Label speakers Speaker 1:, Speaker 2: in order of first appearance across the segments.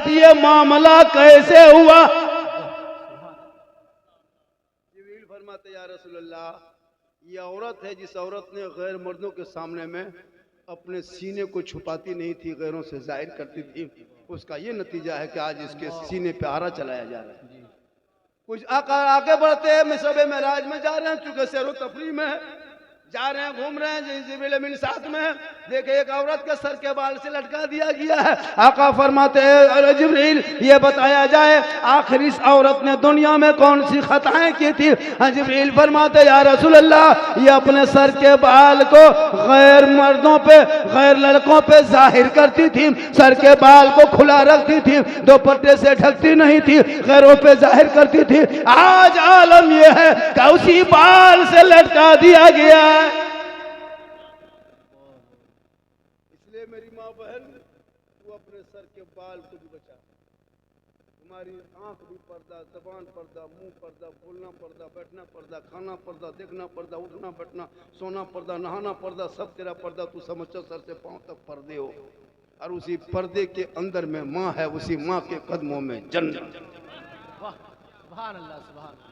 Speaker 1: ये मामला कैसे हुआ? जिब्रील फरमाते या रसूलल्लाह, ये औरत है जिस औरत ने गैर मर्दों के सामने में अपने सीने को छुपाती नहीं थी, गैरों से जाहिर करती थी, उसका ये नतीजा है कि आज इसके सीने पे आरा चलाया जा रहा है। कुछ आगे बढ़ते हैं, मिसबे मेराज में जा रहे हैं, चूंकि सैरो तफरी में जा रहे हैं, घूम रहे हैं, जिब्रील अमीन साथ में है। देखे एक औरत के सर के बाल से लटका दिया गया है। आका फरमाते हैं अरे जिब्रील, ये बताया जाए आखिर इस औरत ने दुनिया में कौन सी खताएं की थी? जिब्रील फरमाते या रसूल अल्लाह, ये अपने सर के बाल को गैर मर्दों पे, गैर लड़कों पे जाहिर करती थी, सर के बाल को खुला रखती थी, दुपट्टे से ढकती नहीं थी, गैरों पे जाहिर करती थी। आज आलम यह है कि उसी बाल से लटका दिया गया। इसलिए मेरी माँ बहन, तू अपने सर के बाल को भी बचा। तुम्हारी आंख भी पर्दा, जबान पर्दा, मुंह पर्दा, बोलना पर्दा, बैठना पर्दा, खाना पर्दा, देखना पर्दा, उठना बैठना, सोना पर्दा, नहाना पर्दा, सब तेरा पर्दा। तू समझो सर से पांव तक पर्दे हो, और उसी पर्दे के अंदर में माँ है, उसी माँ के कदमों में जन्नत।
Speaker 2: सुभान अल्लाह, सुभान अल्लाह।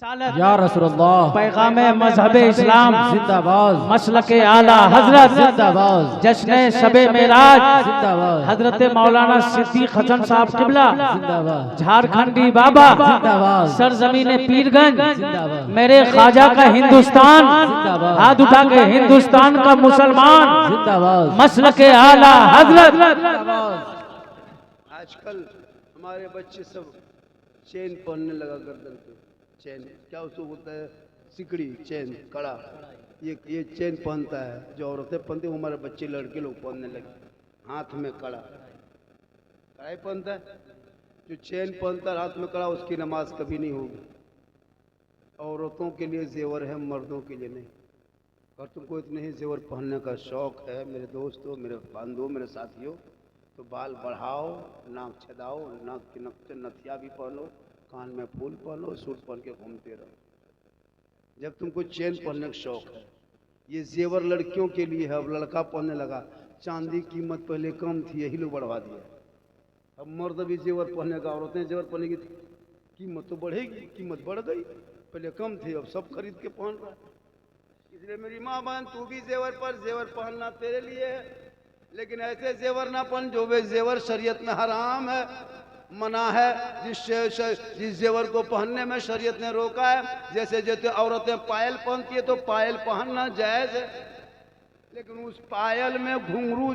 Speaker 3: या रसूलुल्लाह,
Speaker 2: पैगाम मजहब इस्लाम
Speaker 3: जिंदाबाद,
Speaker 2: मसलके आला हजरत
Speaker 3: जिंदाबाद,
Speaker 2: जश्न शबे मेराज
Speaker 3: जिंदाबाद,
Speaker 2: हजरत मौलाना सिद्दीक हसन साहब किबला
Speaker 3: जिंदाबाद,
Speaker 2: झारखंडी बाबा
Speaker 3: जिंदाबाद,
Speaker 2: सरजमीन पीरगंज
Speaker 3: जिंदाबाद,
Speaker 2: मेरे ख्वाजा का हिंदुस्तान,
Speaker 3: जिंदाबाद,
Speaker 2: हाथ उठा के हिंदुस्तान का मुसलमान,
Speaker 3: जिंदाबाद,
Speaker 2: मसलके आला हजरत।
Speaker 1: आजकल हमारे बच्चे सब चेन पहनने लगा, गर्दन पे चेन, क्या उसको बोलता है, सिकड़ी, चेन, कड़ा, ये चेन पहनता है। जो औरतें पहनती हैं हमारे बच्चे लड़के लोग पहनने लगे, हाथ में कड़ा, कड़ा ही पहनता है। जो चेन पहनता है हाथ में कड़ा, उसकी नमाज कभी नहीं होगी। औरतों के लिए जेवर है, मर्दों के लिए नहीं। और तुमको इतने ही जेवर पहनने का शौक है मेरे दोस्तों, मेरे बांधवों, मेरे साथियों, तो बाल बढ़ाओ, नाक छदाओ, नाक की नथिया भी पहनो, कान में फूल पहनो, सूट पहन के घूमते रहो। जब तुमको चेन पहनने का शौक है, ये जेवर लड़कियों के लिए है। अब लड़का पहनने लगा, चांदी की कीमत पहले कम थी, यही लोग बढ़वा दिया। अब मर्द भी जेवर पहने का, औरतें जेवर पहने की कीमत तो बढ़ेगी, कीमत बढ़ गई, पहले कम थी, अब सब खरीद के पहन रहा है। इसलिए मेरी माँ बहन, तू भी जेवर पर, जेवर पहनना तेरे लिए है, लेकिन ऐसे जेवर ना पहन जो वे जेवर शरीयत में हराम है, मना है। जिस जेवर को पहनने में शरीयत ने रोका है, जैसे जैसे औरतें पायल पहनती है तो पायल पहनना जायज है, लेकिन उस पायल में घुंघरू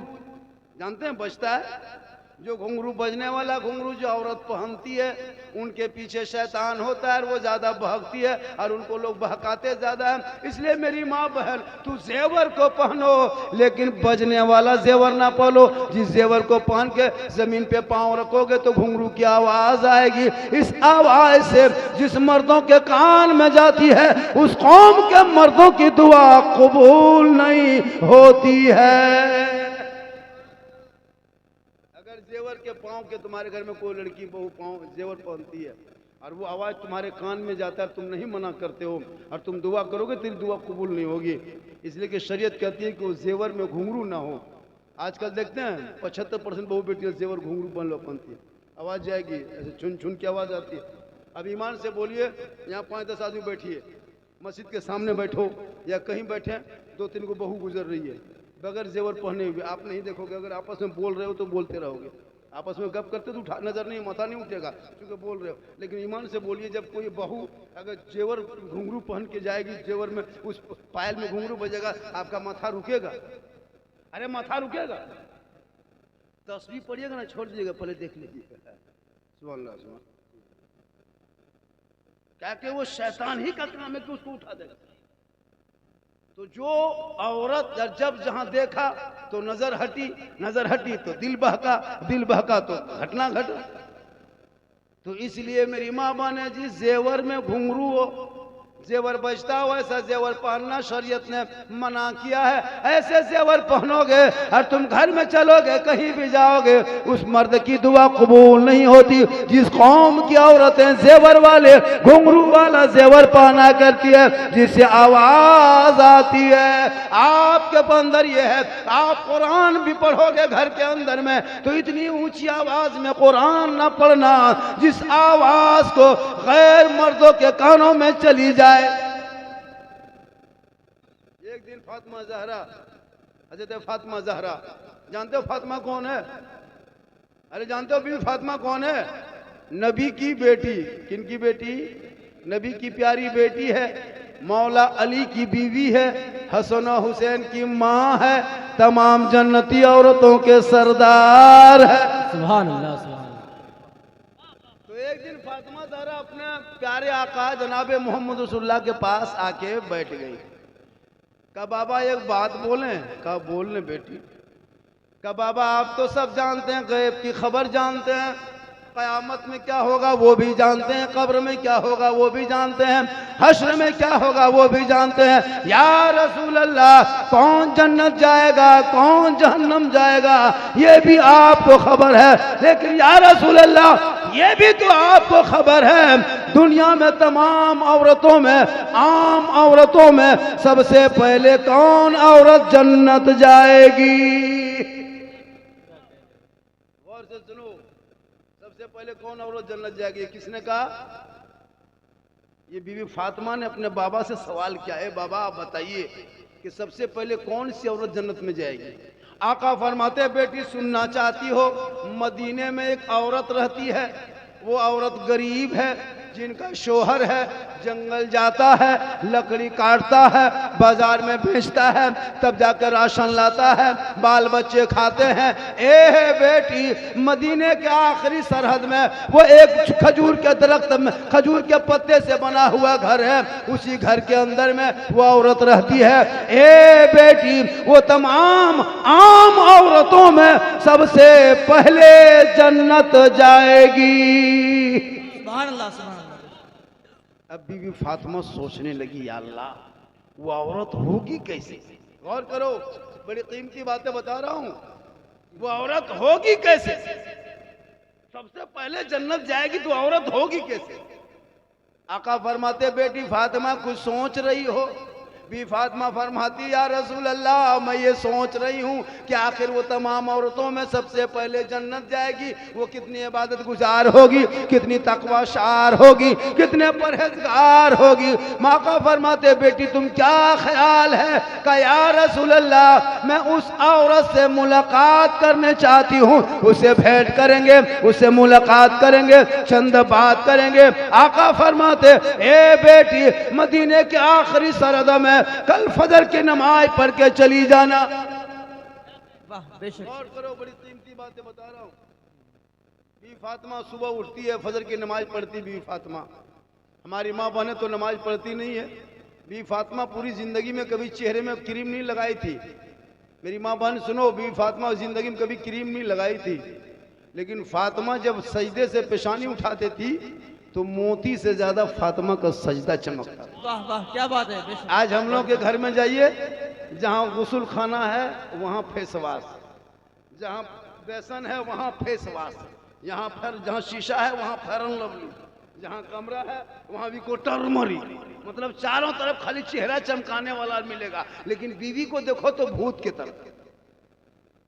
Speaker 1: जानते हैं बजता है, जो घुंघरू बजने वाला घुंघरू जो औरत पहनती है, उनके पीछे शैतान होता है, वो ज्यादा बहकती है और उनको लोग बहकाते ज्यादा है। इसलिए मेरी माँ बहन, तू जेवर को पहनो, लेकिन बजने वाला जेवर ना पहनो। जिस जेवर को पहन के जमीन पे पांव रखोगे तो घुंघरू की आवाज आएगी। इस आवाज से जिस मर्दों के कान में जाती है, उस कौम के मर्दों की दुआ कबूल नहीं होती है। जेवर के पाँव के तुम्हारे घर में कोई लड़की बहू पाँव जेवर पहनती है और वो आवाज तुम्हारे कान में जाता है, तुम नहीं मना करते हो और तुम दुआ करोगे, तेरी दुआ कबूल नहीं होगी। इसलिए कि शरीयत कहती है कि वो जेवर में घुंघरू ना हो। आजकल देखते हैं 75% बहू बेटियां जेवर घुंघरू पहनती है, आवाज जाएगी, ऐसे छुन छुन की आवाज आती है। अब ईमान से बोलिए, यहाँ 5-10 आदमी बैठिए, मस्जिद के सामने बैठो या कहीं बैठे, 2-3 को बहू गुजर रही है बगैर जेवर पहने हुए, आप नहीं देखोगे। अगर आपस में बोल रहे हो तो बोलते रहोगे, आपस में गप करते तो उठा नजर नहीं, माथा नहीं उठेगा क्योंकि बोल रहे हो। लेकिन ईमान से बोलिए, जब कोई बहू अगर जेवर घुंघरू पहन के जाएगी, जेवर में उस पायल में घुंघरू बजेगा, आपका माथा रुकेगा? अरे माथा रुकेगा? तस्वीर पढ़िएगा ना, छोड़ दीजिएगा, पहले देख लीजिएगा। सुभान अल्लाह, सुभान। क्या कि वो शैतान ही का काम है कि उसको उठा देगा। तो जो औरत जब जहां देखा तो नजर हटी तो दिल बहका तो घटना घटा। तो इसलिए मेरी माँ बहन, जिस जेवर में घुंघरू हो, जेवर बजता हो वैसा जेवर पहनना शरीयत ने मना किया है। ऐसे जेवर पहनोगे और तुम घर में चलोगे, कहीं भी जाओगे, उस मर्द की दुआ कबूल नहीं होती। जिस कौम की औरतें जेवर वाले घुंघरू वाला जेवर पहना करती है, जिससे आवाज आती है, आपके अंदर ये है, आप कुरान भी पढ़ोगे घर के अंदर में तो इतनी ऊंची आवाज में कुरान ना पढ़ना जिस आवाज को गैर मर्दों के कानों में चली जाए। एक दिन फातिमा ज़हरा, हज़रत फातिमा ज़हरा, जानते हो फातिमा कौन है? अरे जानते हो बीवी फातिमा कौन है? नबी की बेटी। किन की बेटी? नबी की प्यारी बेटी है, मौला अली की बीवी है, हसन और हुसैन की माँ है, तमाम जन्नती औरतों के सरदार है।
Speaker 3: सुभान अल्लाह, सुभान अल्लाह।
Speaker 1: तो एक दिन फातिमा ज़हरा अपने प्यारे आका जनाब मोहम्मद रसूलुल्लाह के पास आके बैठ गई। कहा बाबा एक बात बोलें? कहा बोलने बेटी। कहा बाबा आप तो सब जानते हैं, गैब की खबर जानते हैं, क़यामत में क्या होगा वो भी जानते हैं, कब्र में क्या होगा वो भी जानते हैं, हश्र में क्या होगा वो भी जानते हैं। या रसूल अल्लाह, कौन जन्नत जाएगा कौन जहन्नम जाएगा ये भी आपको खबर है, लेकिन या रसूल अल्लाह ये भी तो आपको खबर है, दुनिया में तमाम औरतों में, आम औरतों में सबसे पहले कौन औरत जन्नत जाएगी? गौर से सुनो, सबसे पहले कौन औरत जन्नत जाएगी? किसने कहा? ये बीवी फातिमा ने अपने बाबा से सवाल किया है, बाबा आप बताइए कि सबसे पहले कौन सी औरत जन्नत में जाएगी? आका फरमाते बेटी सुनना चाहती हो? मदीने में एक औरत रहती है, वो औरत गरीब है, जिनका शोहर है, जंगल जाता है, लकड़ी काटता है, बाजार में बेचता है, तब जाकर राशन लाता है, बाल बच्चे खाते हैं। ए बेटी, मदीने के आखिरी सरहद में वो एक खजूर के दरख्त में खजूर के पत्ते से बना हुआ घर है, उसी घर के अंदर में वो औरत रहती है। ए बेटी, वो तमाम आम औरतों में सबसे पहले जन्नत जाएगी।
Speaker 3: सुभान अल्लाह, सुभान अल्लाह।
Speaker 1: अब बीवी फातिमा सोचने लगी, या अल्लाह वो औरत होगी कैसे? गौर करो, बड़ी कीमती बातें बता रहा हूं। वो औरत होगी कैसे? सबसे पहले जन्नत जाएगी तो औरत होगी कैसे? आका फरमाते बेटी फातिमा कुछ सोच रही हो? बी फातिमा फरमाती या रसूल अल्लाह मैं ये सोच रही हूँ कि आखिर वो तमाम औरतों में सबसे पहले जन्नत जाएगी, वो कितनी इबादत गुजार होगी, कितनी तकवा शार होगी, कितने परहेजगार होगी। मौका फरमाते बेटी तुम क्या ख्याल है? का या रसूल अल्लाह मैं उस औरत से मुलाकात करने चाहती हूँ, उसे भेंट करेंगे, उससे मुलाकात करेंगे, चंद बात करेंगे। आका फरमाते ए बेटी मदीने के आखिरी सरहद में कल फजर की नमाज पढ़ के चली जाना।
Speaker 3: वाह, बेशक।
Speaker 1: गौर करो, बड़ी कीमती बातें बता रहा हूँ। बीवी फातिमा सुबह उठती है, फजर की नमाज पढ़ती। बीवी फातिमा हमारी माँ बहने तो नमाज पढ़ती नहीं है। बीवी फातिमा पूरी जिंदगी में कभी चेहरे में क्रीम नहीं लगाई थी। मेरी माँ बहन सुनो, बीवी फातिमा जिंदगी में कभी क्रीम नहीं लगाई थी, लेकिन फातिमा जब सजदे से पेशानी उठाते थी तो मोती से ज्यादा फातिमा का सजदा चमकता।
Speaker 3: वाह वाह, क्या बात है, बेशक।
Speaker 1: आज हम लोग के घर में जाइए, जहाँ गुस्ल खाना है वहाँ फेस वाश, जहाँ बेसन है वहाँ फेस वाश, यहाँ फिर जहाँ शीशा है वहाँ फेरन लवली, जहाँ कमरा है वहाँ भी को टर्मरी, मतलब चारों तरफ खाली चेहरा चमकाने वाला मिलेगा। लेकिन बीवी को देखो तो भूत की तरफ,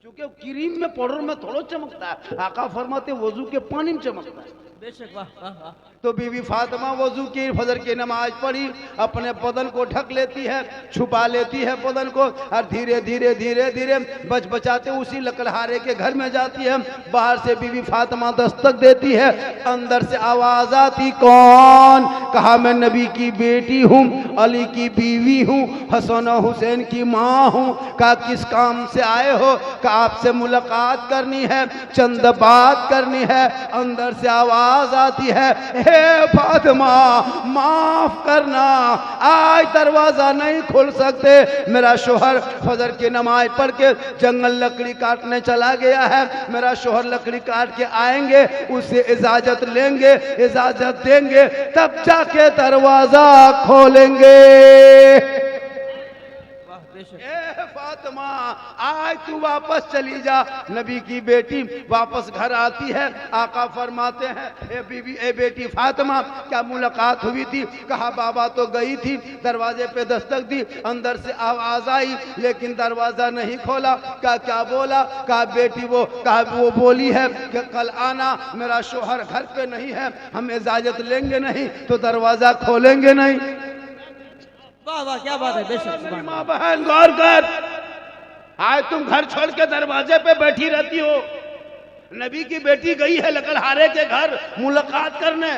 Speaker 1: क्योंकि क्रीम में पाउडर में थोड़ा चमकता है, आका फरमाते वजू के पानी में चमकता है।
Speaker 3: बेशक, वाह वाह वाह।
Speaker 1: तो बीवी फातिमा वजू की फजर की नमाज पढ़ी, अपने बदन को ढक लेती है, छुपा लेती है बदन को, और धीरे धीरे धीरे धीरे बच बचाते उसी लकड़हारे के घर में जाती है। बाहर से बीवी फातिमा दस्तक देती है, अंदर से आवाज आती कौन? कहा मैं नबी की बेटी हूँ, अली की बीवी हूँ, हसन और हुसैन की माँ हूँ। कहा किस काम से आए हो? कहा आपसे मुलाकात करनी है, चंद बात करनी है। अंदर से आवाज आती है, हे फातिमा माफ करना, आज दरवाजा नहीं खोल सकते। मेरा शोहर फजर की नमाज पढ़ के जंगल लकड़ी काटने चला गया है। मेरा शोहर लकड़ी काट के आएंगे, उससे इजाजत लेंगे, इजाजत देंगे, तब जाके दरवाजा खोलेंगे।
Speaker 3: वाह बेशक।
Speaker 1: ए फातिमा आज तू वापस चली जा। नबी की बेटी वापस घर आती है। आका फरमाते हैं, ए बीबी, ए बेटी फातिमा क्या मुलाकात हुई थी? कहा बाबा तो गई थी, दरवाजे पे दस्तक दी, अंदर से आवाज आई लेकिन दरवाजा नहीं खोला। कहा क्या बोला? कहा बेटी वो बोली है कि कल आना, मेरा शोहर घर पे नहीं है, हम इजाजत लेंगे नहीं तो दरवाजा खोलेंगे नहीं।
Speaker 3: वाह वाह क्या बात है बेशक।
Speaker 1: मेरी
Speaker 3: सुभान
Speaker 1: माँ बहन गौर कर, आज तुम घर छोड़ के दरवाजे पे बैठी रहती हो। नबी की बेटी गई है लकड़हारे के घर मुलाकात करने,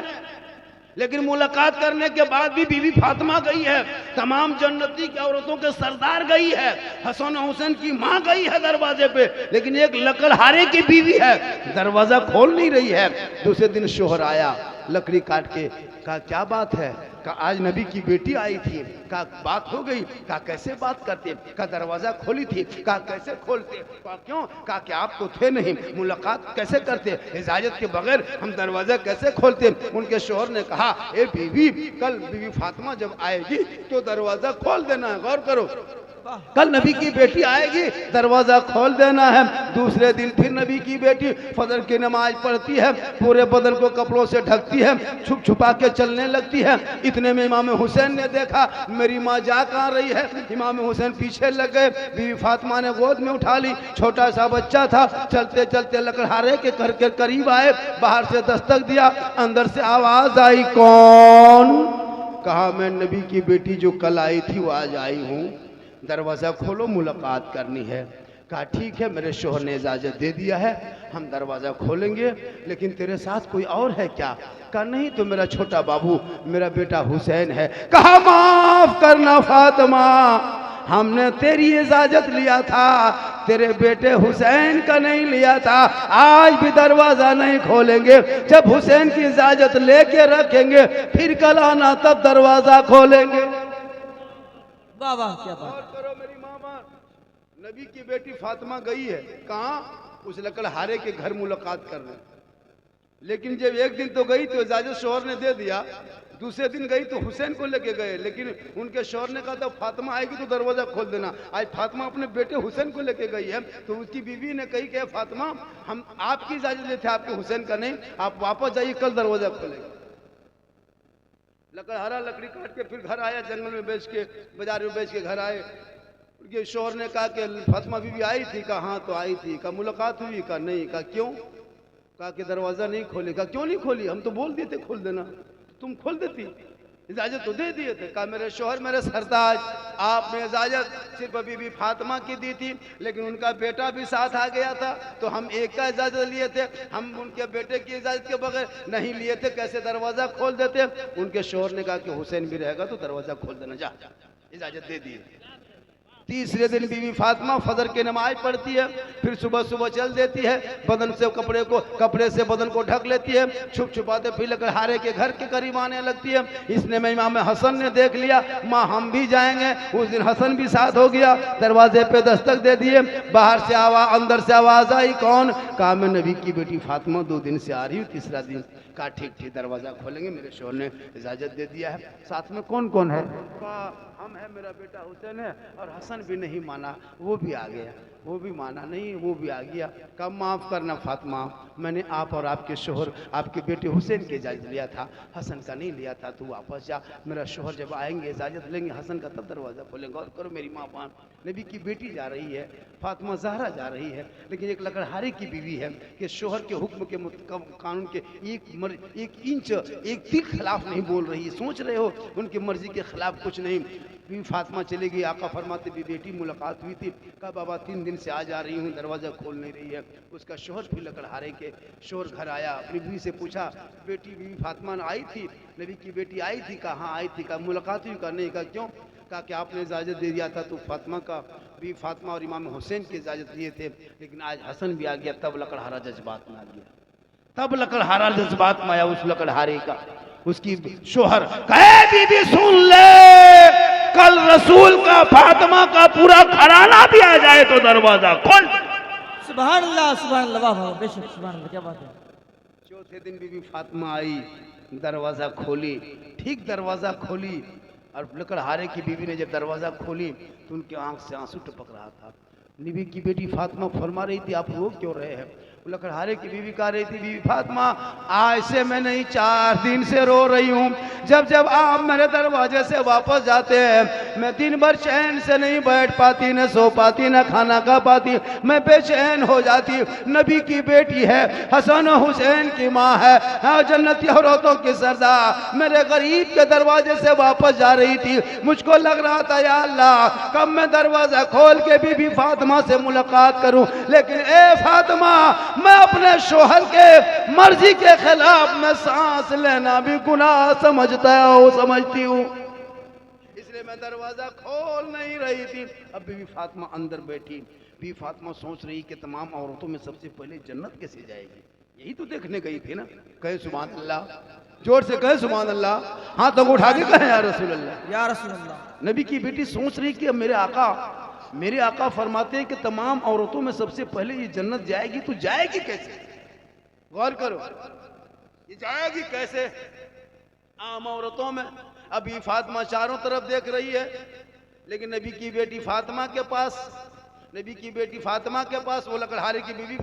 Speaker 1: लेकिन मुलाकात करने के बाद भी बीवी फातिमा गई है। तमाम जन्नती की औरतों के सरदार गई है, हसन हुसैन की माँ गई है दरवाजे पे, लेकिन एक लकड़हारे की बीवी है, दरवाजा खोल नहीं रही है। दूसरे दिन शोहर आया लकड़ी काट के। कहा क्या बात है? कहा आज नबी की बेटी आई थी। कहा बात हो गई? कहा कैसे बात करते? कहा दरवाजा खोली थी। कहा कैसे खोलते? कहा क्यों? कहा कि आप तो थे नहीं, मुलाकात कैसे करते? इजाजत के बगैर हम दरवाजा कैसे खोलते? उनके शोहर ने कहा, ए बीवी, कल बीवी फातिमा जब आएगी तो दरवाजा खोल देना है। गौर करो, कल नबी की बेटी आएगी, दरवाजा खोल देना है। दूसरे दिन फिर नबी की बेटी फजर की नमाज पढ़ती है, पूरे बदन को कपड़ों से ढकती है, छुप छुपा के चलने लगती है। इतने में इमाम हुसैन ने देखा मेरी माँ जा कहाँ रही है। इमाम हुसैन पीछे लग गए, बीवी फातिमा ने गोद में उठा ली, छोटा सा बच्चा था। चलते चलते लकड़हारे के घर के करीब आए, बाहर से दस्तक दिया, अंदर से आवाज आई, कौन? कहा मैं नबी की बेटी जो कल आई थी वो आज आई हूँ, दरवाज़ा खोलो, मुलाकात करनी है। कहा ठीक है, मेरे शोहर ने इजाज़त दे दिया है, हम दरवाज़ा खोलेंगे, लेकिन तेरे साथ कोई और है क्या? कहा नहीं, तो मेरा छोटा बाबू, मेरा बेटा हुसैन है। कहा माफ करना फातिमा, हमने तेरी इजाज़त लिया था, तेरे बेटे हुसैन का नहीं लिया था। आज भी दरवाज़ा नहीं खोलेंगे, जब हुसैन की इजाज़त लेके रखेंगे, फिर कल आना तब दरवाज़ा खोलेंगे।
Speaker 3: वाह वाह क्या बात।
Speaker 1: और करो मेरी मामा, नबी की बेटी फातिमा गई है कहाँ? उस लकड़हारे के घर मुलाकात करने। लेकिन जब एक दिन तो गई तो इजाजत शोहर ने दे दिया, दूसरे दिन गई तो हुसैन को लेके गए, लेकिन उनके शोहर ने कहा था फातिमा आएगी तो दरवाजा खोल देना। आज फातिमा अपने बेटे हुसैन को लेके गई है, तो उसकी बीवी ने कही कि फातिमा हम आपकी इजाजत लेते, आपके हुसैन का नहीं, आप वापस जाइए, कल दरवाजा खोलेंगे। लकड़हारा लकड़ी काट के फिर घर आया, जंगल में बेच के, बाजार में बेच के घर आए। उनके शोहर ने कहा कि फातिमा बीवी आई थी। कहा हाँ तो आई थी। कहा मुलाकात हुई? कहा नहीं। कहा क्यों? कहा कि दरवाजा नहीं खोले। कहा क्यों नहीं खोली? हम तो बोल दिए थे खोल देना, तुम खोल देती, इजाजत तो दे दिए थे। कहा मेरे शोहर, मेरे सरताज, आपने इजाजत सिर्फ बीबी फातिमा की दी थी, लेकिन उनका बेटा भी साथ आ गया था, तो हम एक का इजाजत लिए थे, हम उनके बेटे की इजाजत के बगैर नहीं लिए थे, कैसे दरवाजा खोल देते? उनके शोहर ने कहा कि हुसैन भी रहेगा तो दरवाजा खोल देना, जा, इजाजत दे दी। तीसरे दिन बीवी फातिमा फजर की नमाज पढ़ती है, फिर सुबह सुबह चल देती है, बदन से कपड़े से बदन को ढक लेती है, छुप छुपाते फिर लकड़हारे के घर के करीब आने लगती है। इसने में इमाम हसन ने देख लिया, माँ हम भी जाएंगे। उस दिन हसन भी साथ हो गया, दरवाजे पे दस्तक दे दिए, बाहर से अंदर से आवाज आई, कौन? कहा मैं नबी की बेटी फातिमा 2 दिन से आ रही हूँ। तीसरा दिन कहा ठीक ठीक दरवाजा खोलेंगे, मेरे शोहर ने इजाजत दे दिया है। साथ में कौन कौन है? कहा हम है, मेरा बेटा हुसैन है, और हसन भी नहीं माना, वो भी आ गया, वो भी माना नहीं, वो भी आ गया। कहा माफ़ करना फातिमा, मैंने आप और आपके शोहर, आपके बेटे हुसैन की इजाज़त लिया था, हसन का नहीं लिया था, तू वापस जा, मेरा शोहर जब आएंगे इजाज़त लेंगे हसन का तब दरवाज़ा खोलेंगे। और करो मेरी माँ बाप, नबी की बेटी जा रही है, फातिमा ज़हरा जा रही है, लेकिन एक लकड़हारे की बीवी है कि शोहर के हुक्म के कानून के एक इंच एक तिल खिलाफ नहीं बोल रही है। सोच रहे हो उनकी मर्जी के खिलाफ कुछ नहीं। बीवी फातिमा चली गई, आका फरमाते भी बेटी मुलाकात हुई थी। कहा बाबा 3 दिन से आ जा रही हूँ, दरवाज़ा खोल नहीं रही है। उसका शोहर फिर लकड़हारे के शोहर घर आया, अपनी बीवी से पूछा बेटी बीवी फातिमा आई थी, नबी की बेटी आई थी? कहा हाँ आई थी। कहा मुलाकात हुई? कहा नहीं। कहा क्यों? कहा कि आपने इजाज़त दे दिया था तो फातिमा का भी, फातिमा और इमाम हुसैन की इजाज़त दिए थे, लेकिन आज हसन भी आ गया, तब लकड़हारा जज्बात में आ गया, तब लकड़हारा जज्बात में आया उस लकड़हारे का। उसकी शोहर कहे बीबी सुन ले, कल रसूल का फातिमा का पूरा घराना भी आ जाए तो दरवाजा खोल।
Speaker 3: सुभान अल्लाह, वाह वाह, बेशक, सुभान अल्लाह, क्या बात है।
Speaker 1: चौथे दिन बीबी फातिमा आई, दरवाजा खोली, ठीक दरवाजा खोली, और लकड़हारे की बीवी ने जब दरवाजा खोली तो उनके आंख से आंसू टपक रहा था। नबी की बेटी फातिमा फरमा रही थी आप रो क्यों रहे हैं? लकड़हारे की बीवी कह रही थी बीबी फातिमा आज से मैं नहीं 4 दिन से रो रही हूँ, जब जब आप मेरे दरवाजे से वापस जाते हैं मैं दिन भर चैन से नहीं बैठ पाती, न सो पाती, न खाना खा पाती, मैं बेचैन हो जाती। नबी की बेटी है, हसन हुसैन की माँ है, हाँ, जन्नती औरतों की सरदार मेरे गरीब के दरवाजे से वापस जा रही थी। मुझको लग रहा था या अल्लाह कब मैं दरवाजा खोल के बीबी फातिमा से मुलाकात करूं, लेकिन ए फातिमा मैं अपने शोहर के मर्जी के खिलाफ मैं सांस लेना भी गुनाह समझती हूँ, इसलिए मैं दरवाजा खोल नहीं रही थी। अब बीबी फातिमा अंदर बैठी, बीबी फातिमा सोच रही कि तमाम औरतों में सबसे पहले जन्नत कैसे जाएगी, यही तो देखने गई थी ना। कहे सुभान अल्लाह, जोर से कहे सुभान अल्लाह, हाथ तक उठा के कहे या रसूल अल्लाह,
Speaker 3: या रसूल अल्लाह।
Speaker 1: नबी की बेटी सोच रही कि मेरे आका फरमाते हैं कि तमाम औरतों में सबसे पहले ये जन्नत जाएगी, तो जाएगी कैसे? गौर करो, ये जाएगी कैसे आम औरतों में? अभी फातिमा चारों तरफ देख रही है, लेकिन नबी की बेटी फातिमा के पास वो लकड़हारे की बीवी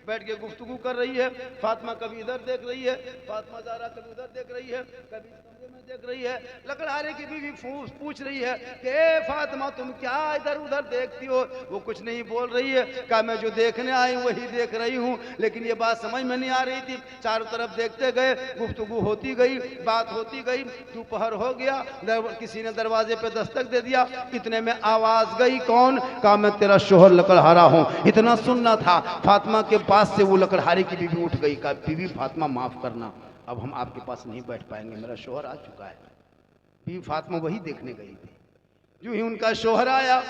Speaker 1: बैठ के गुफ्तगू कर रही है। फातिमा कभी इधर देख रही है, फातिमा ज़हरा कभी उधर देख रही है, कभी इस कमरे में देख रही है। लकड़हारे की बीवी पूछ रही है कि ए फातिमा तुम क्या इधर उधर देखती हो? वो कुछ नहीं बोल रही है, कहा मैं जो देखने आई वही देख रही हूँ, लेकिन ये बात समझ में नहीं आ रही थी। चारों तरफ देखते गए, गुफ्तगू होती गई, बात होती गई, दोपहर हो गया, किसी ने दरवाजे पे दस्तक दे दिया, इतने में आवाज गई, कौन? कहा मैं तेरा शोहर लकड़हारा हूँ। इतना सुनना था, फातिमा के पास से वो लकड़हारे की बीवी उठ गई, कहा बीवी फातिमा माफ करना, अब हम आपके पास नहीं बैठ पाएंगे, मेरा शोहर आ चुका है। बीवी फातिमा वही देखने गई थी। जो ही उनका शोहर आया,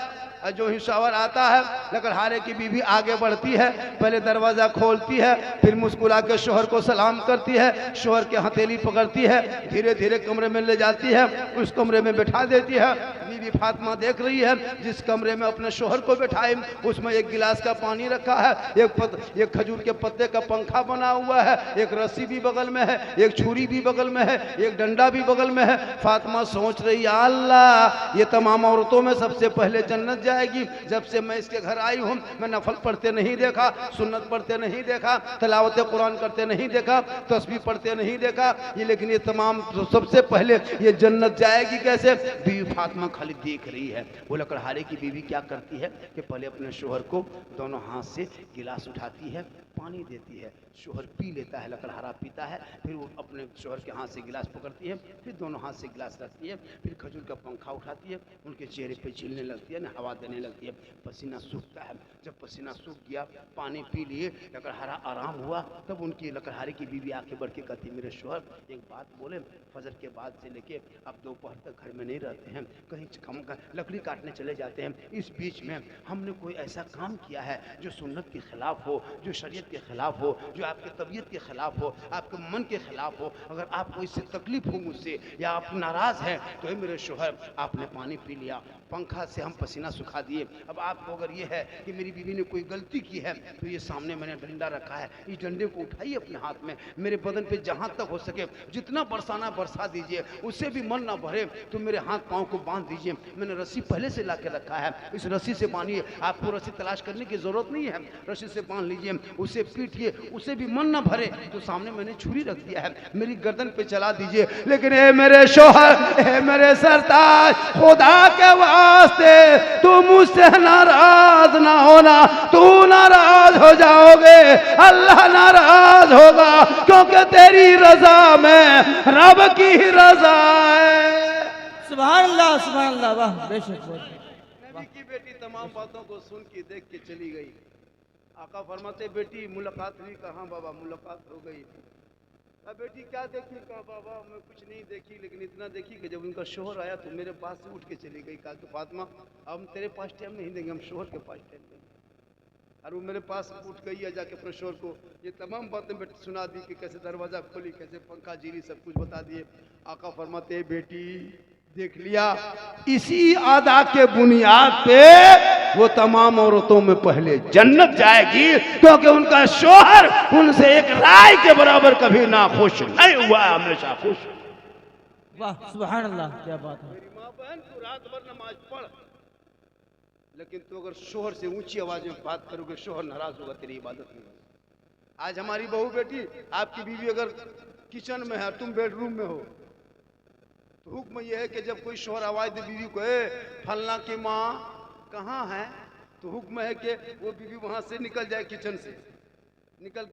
Speaker 1: जो ही शोहर आता है लकड़हारे की बीवी आगे बढ़ती है, पहले दरवाजा खोलती है, फिर मुस्कुरा के शोहर को सलाम करती है, शोहर के हथेली पकड़ती है, धीरे धीरे कमरे में ले जाती है, उस कमरे में बैठा देती है। बीवी फातिमा देख रही है जिस कमरे में अपने शोहर को बैठाए उसमें एक गिलास का पानी रखा है, एक खजूर के पत्ते का पंखा बना हुआ है, एक रस्सी भी बगल में है, एक छुरी भी बगल में है, एक डंडा भी बगल में है। फातिमा सोच रही है अल्लाह ये तमाम औरतों में सबसे पहले जन्नत जाएगी। जब से मैं इसके घर आई हूँ मैं नफल पढ़ते नहीं देखा, सुन्नत पढ़ते नहीं देखा, तिलावत कुरान करते नहीं देखा, तस्बीह पढ़ते नहीं देखा, ये लेकिन ये तमाम सबसे पहले ये जन्नत जाएगी कैसे? बीवी फातिमा खाली देख रही है। वो लकड़हारे की बीवी क्या करती है कि पहले अपने शोहर को दोनों हाथ से गिलास उठाती है, पानी देती है, शोहर पी लेता है, लकड़हारा पीता है, फिर वो अपने शोहर के हाथ से गिलास पकड़ती है, फिर दोनों हाथ से गिलास रखती है, फिर खजूर का पंखा उठाती है, उनके चेहरे पे झीलने लगती है, हवा देने लगती है, पसीना सूखता है। जब पसीना सूख गया, पानी पी लिए, लकड़हारा आराम हुआ, तब उनकी लकड़हारे की बीवी आके बढ़ के कहती मेरे शोहर एक बात बोले, फजर के बाद से लेके अब दोपहर तक घर में नहीं रहते हैं, कहीं लकड़ी काटने चले जाते हैं, इस बीच में हमने कोई ऐसा काम किया है जो सुन्नत के खिलाफ हो, जो शरीयत के खिलाफ हो, जो आपके तबीयत के खिलाफ हो, आपके मन के खिलाफ हो, अगर आपको इससे तकलीफ हो मुझसे या आप नाराज हैं तो मेरे शोहर आपने पानी पी लिया, पंखा से हम पसीना सुखा दिए, अब आपको अगर ये है कि मेरी बीवी ने कोई गलती की है तो ये सामने मैंने डंडा रखा है, इस डंडे को उठाइए अपने हाथ में, मेरे बदन पे जहाँ तक हो सके जितना बरसाना बरसा दीजिए, उससे भी मन ना भरे तो मेरे हाथ पाँव को बांध दीजिए, मैंने रस्सी पहले से ला के रखा है, इस रस्सी से बांधिए, आपको रस्सी तलाश करने की जरूरत नहीं है, रस्सी से बांध लीजिए, उसे पीटिए, उसे भी मन ना भरे तो सामने मैंने छुरी रख दिया है, मेरी गर्दन पे चला दीजिए। लेकिन ए मेरे शोहर, ए मेरे सरताज, खुदा के वास्ते तू मुझसे नाराज ना होना, तू नाराज हो जाओगे अल्लाह नाराज होगा, क्योंकि तेरी रजा में रब की रजा है।
Speaker 3: सुभान अल्लाह, वाह बेशक।
Speaker 1: नबी की बेटी तमाम बातों को सुन के देख के चली गई। आका फरमाते बेटी मुलाकात हुई? कहाँ बाबा मुलाकात हो गई। अब बेटी क्या देखी? कहा बाबा मैं कुछ नहीं देखी, लेकिन इतना देखी कि जब उनका शोहर आया तो मेरे पास से उठ के चली गई। कहा कि फातिमा अब हम तेरे पास टाइम नहीं देंगे, हम शोहर के पास टाइम देंगे। और वो मेरे पास उठ गई है, जाके अपने शोहर को ये तमाम बातें सुना दी कि कैसे दरवाजा खोली, कैसे पंखा जीरी, सब कुछ बता दिए। आका फरमाते बेटी देख लिया, इसी अदा के बुनियाद पे वो तमाम औरतों में पहले जन्नत जाएगी, क्योंकि उनका शोहर उनसे एक राय के बराबर कभी ना खुश नहीं हुआ, हमेशा खुश।
Speaker 3: वाह सुभान अल्लाह, क्या बात है।
Speaker 1: मेरी माँ बहन तू रात भर नमाज पढ़, लेकिन तू अगर शोहर से ऊंची आवाज में बात करोगे, शोहर नाराज होगा, तेरी इबादत नहीं होगी। आज हमारी बहू बेटी, आपकी बीवी अगर किचन में है, तुम बेडरूम में हो, तो हुक्म यह है कि जब कोई शोहर आवाज दे बीवी को, ए फलना की माँ कहाँ है, तो हुक्म है कि वो बीवी वहां से निकल जाए, किचन से निकल